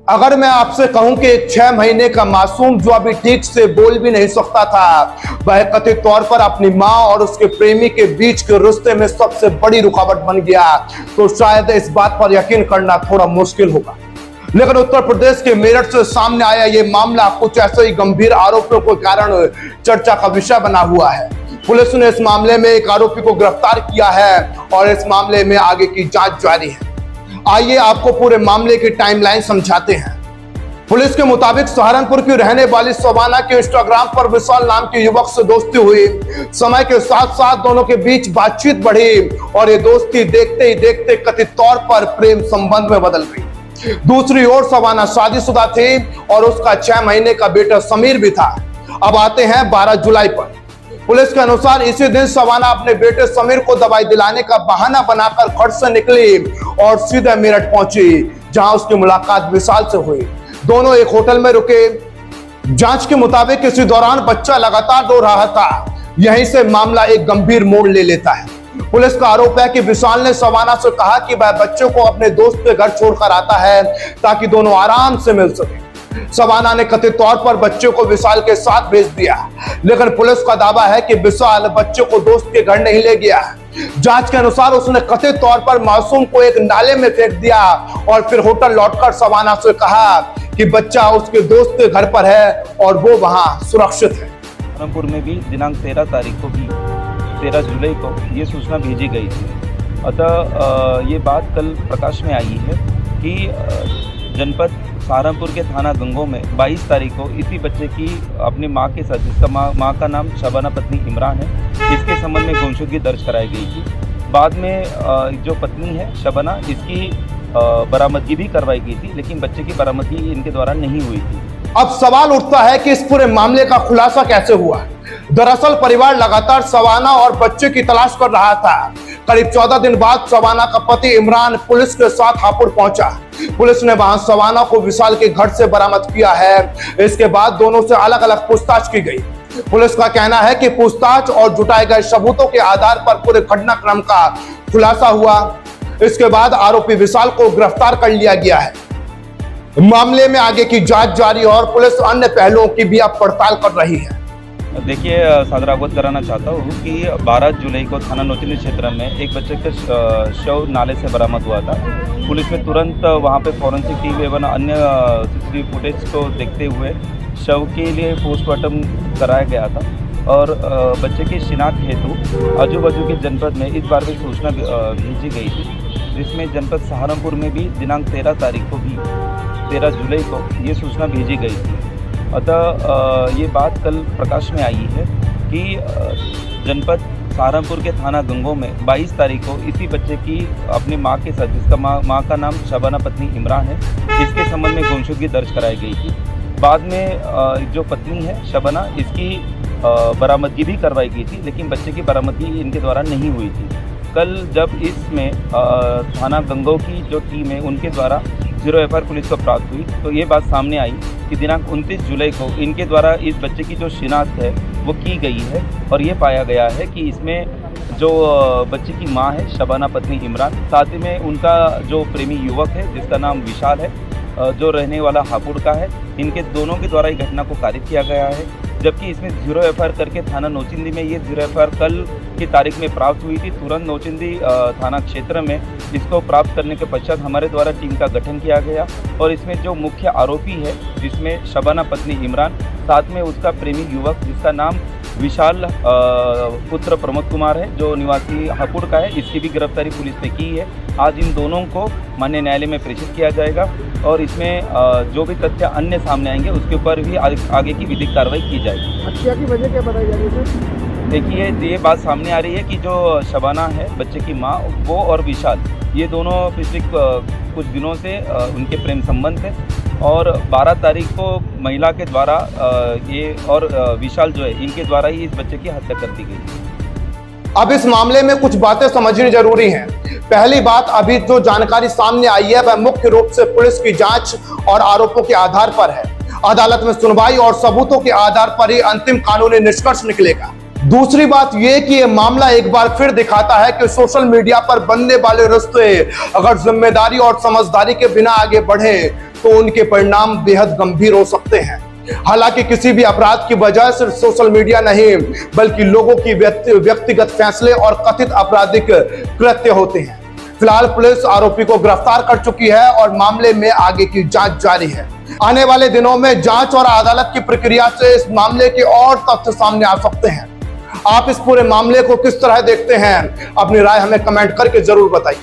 अगर मैं आपसे कहूं कि एक 6 महीने का मासूम जो अभी ठीक से बोल भी नहीं सकता था, वह कथित तौर पर अपनी मां और उसके प्रेमी के बीच के रिश्ते में सबसे बड़ी रुकावट बन गया, तो शायद इस बात पर यकीन करना थोड़ा मुश्किल होगा। लेकिन उत्तर प्रदेश के मेरठ से सामने आया ये मामला कुछ ऐसे ही गंभीर आरोपों के कारण चर्चा का विषय बना हुआ है। पुलिस ने इस मामले में एक आरोपी को गिरफ्तार किया है और इस मामले में आगे की जांच जारी है। आइए आपको पूरे मामले की टाइमलाइन समझाते हैं। पुलिस के मुताबिक सहारनपुर की रहने वाली शबाना के इंस्टाग्राम पर विशाल नाम के युवक से दोस्ती हुई। समय के साथ साथ दोनों के बीच बातचीत बढ़ी और ये दोस्ती देखते ही देखते कथित तौर पर प्रेम संबंध में बदल गई। दूसरी ओर शबाना शादीशुदा थी और उसका 6 महीने का बेटा समीर भी था। अब आते हैं 12 जुलाई पर। पुलिस के अनुसार इसी दिन शबाना अपने बेटे समीर को दवाई दिलाने का बहाना बनाकर घर से निकली और सीधे मेरठ पहुंची, जहां उसकी मुलाकात विशाल से हुई। दोनों एक होटल में रुके। जांच के मुताबिक इसी दौरान बच्चा लगातार रो रहा था। यहीं से मामला एक गंभीर मोड़ ले लेता है। पुलिस का आरोप है कि विशाल ने शबाना से कहा कि वह बच्चे को अपने दोस्त के घर छोड़कर आता है ताकि दोनों आराम से मिल सके। शबाना ने कथित तौर पर बच्चे को विशाल के साथ भेज दिया, लेकिन पुलिस का दावा है कि विशाल बच्चे को दोस्त के घर नहीं ले गया। जांच के अनुसार उसने कथित तौर पर मासूम को एक नाले में फेंक दिया और फिर होटल लौटकर शबाना से कहा कि बच्चा उसके दोस्त के घर पर है और वो वहां सुरक्षित है। सहारनपुर में भी दिनांक 13 जुलाई को ये सूचना भेजी गई थी। अतः ये बात कल प्रकाश में आई है कि जनपद सहारनपुर के थाना गंगो में 22 तारीख को इसी बच्चे की अपनी मां के साथ, जिसका मां का नाम शबाना पत्नी इमरान है, इसके संबंध में गुमशुदगी दर्ज कराई गई थी। बाद में जो पत्नी है शबाना, इसकी बरामदगी भी करवाई गई थी, लेकिन बच्चे की बरामदगी इनके द्वारा नहीं हुई थी। अब सवाल उठता है कि इस पूरे मामले का खुलासा कैसे हुआ। दरअसल परिवार लगातार शबाना और बच्चे की तलाश कर रहा था। करीब 14 दिन बाद शबाना का पति इमरान पुलिस के साथ हापुड़ पहुंचा। पुलिस ने वहां शबाना को विशाल के घर से बरामद किया है। इसके बाद दोनों से अलग अलग पूछताछ की गई। पुलिस का कहना है कि पूछताछ और जुटाए गए सबूतों के आधार पर पूरे घटनाक्रम का खुलासा हुआ। इसके बाद आरोपी विशाल को गिरफ्तार कर लिया गया है। मामले में आगे की जांच जारी और पुलिस अन्य पहलुओं की भी अब पड़ताल कर रही है। देखिए, सादर अवगत कराना चाहता हूँ कि 12 जुलाई को थाना नौचंदी क्षेत्र में एक बच्चे का शव नाले से बरामद हुआ था। पुलिस ने तुरंत वहाँ पे फॉरेंसिक टीम एवं अन्य सीसीटीवी फुटेज को देखते हुए शव के लिए पोस्टमार्टम कराया गया था और बच्चे की शिनाख्त हेतु आजू बाजू के जनपद में इस बार भी सूचना भेजी गई थी, जिसमें जनपद सहारनपुर में भी दिनांक 13 जुलाई को ये सूचना भेजी गई थी। अतः ये बात कल प्रकाश में आई है कि जनपद सहारनपुर के थाना गंगो में 22 तारीख को इसी बच्चे की अपनी मां के साथ, जिसका मां का नाम शबाना पत्नी इमरान है, इसके संबंध में गुमशुदगी दर्ज कराई गई थी। बाद में जो पत्नी है शबाना, इसकी बरामदगी भी करवाई गई थी, लेकिन बच्चे की बरामदगी इनके द्वारा नहीं हुई थी। कल जब इसमें थाना गंगो की जो टीम है उनके द्वारा 0 FIR पुलिस को प्राप्त हुई, तो ये बात सामने आई कि दिनांक 29 जुलाई को इनके द्वारा इस बच्चे की जो शिनाख्त है वो की गई है और ये पाया गया है कि इसमें जो बच्चे की मां है शबाना पत्नी इमरान, साथ ही में उनका जो प्रेमी युवक है जिसका नाम विशाल है, जो रहने वाला हापुड़ का है, इनके दोनों के द्वारा इस घटना को कारित किया गया है। जबकि इसमें 0 FIR करके थाना नौचंदी में ये 0 FIR कल की तारीख में प्राप्त हुई थी। तुरंत नौचंदी थाना क्षेत्र में इसको प्राप्त करने के पश्चात हमारे द्वारा टीम का गठन किया गया और इसमें जो मुख्य आरोपी है, जिसमें शबाना पत्नी इमरान, साथ में उसका प्रेमी युवक जिसका नाम विशाल पुत्र प्रमोद कुमार है, जो निवासी हापुड़ का है, इसकी भी गिरफ्तारी पुलिस ने की है। आज इन दोनों को माननीय न्यायालय में प्रेषित किया जाएगा और इसमें जो भी तथ्य अन्य सामने आएंगे उसके ऊपर भी आगे की विधिक कार्रवाई की जाएगी। हत्या की वजह क्या बताई जा रही है? देखिए, ये बात सामने आ रही है कि जो शबाना है बच्चे की माँ, वो और विशाल, ये दोनों पिछले कुछ दिनों से उनके प्रेम संबंध थे और 12 तारीख को महिला के द्वारा ये और विशाल जो है इनके द्वारा ही इस बच्चे की हत्या कर दी गई। अब इस मामले में कुछ बातें समझनी जरूरी हैं। पहली बात, अभी जो जानकारी सामने आई है वह मुख्य रूप से पुलिस की जांच और आरोपों के आधार पर है। अदालत में सुनवाई और सबूतों के आधार पर ही अंतिम कानूनी निष्कर्ष निकलेगा। दूसरी बात यह कि यह मामला एक बार फिर दिखाता है कि सोशल मीडिया पर बनने वाले रिश्ते अगर जिम्मेदारी और समझदारी के बिना आगे बढ़े तो उनके परिणाम बेहद गंभीर हो सकते हैं। हालांकि किसी भी अपराध की वजह सिर्फ सोशल मीडिया नहीं बल्कि लोगों की व्यक्तिगत फैसले और कथित आपराधिक कृत्य होते हैं। फिलहाल पुलिस आरोपी को गिरफ्तार कर चुकी है और मामले में आगे की जांच जारी है। आने वाले दिनों में जांच और अदालत की प्रक्रिया से इस मामले के और तथ्य सामने आ सकते हैं। आप इस पूरे मामले को किस तरह देखते हैं? अपनी राय हमें कमेंट करके जरूर बताइए।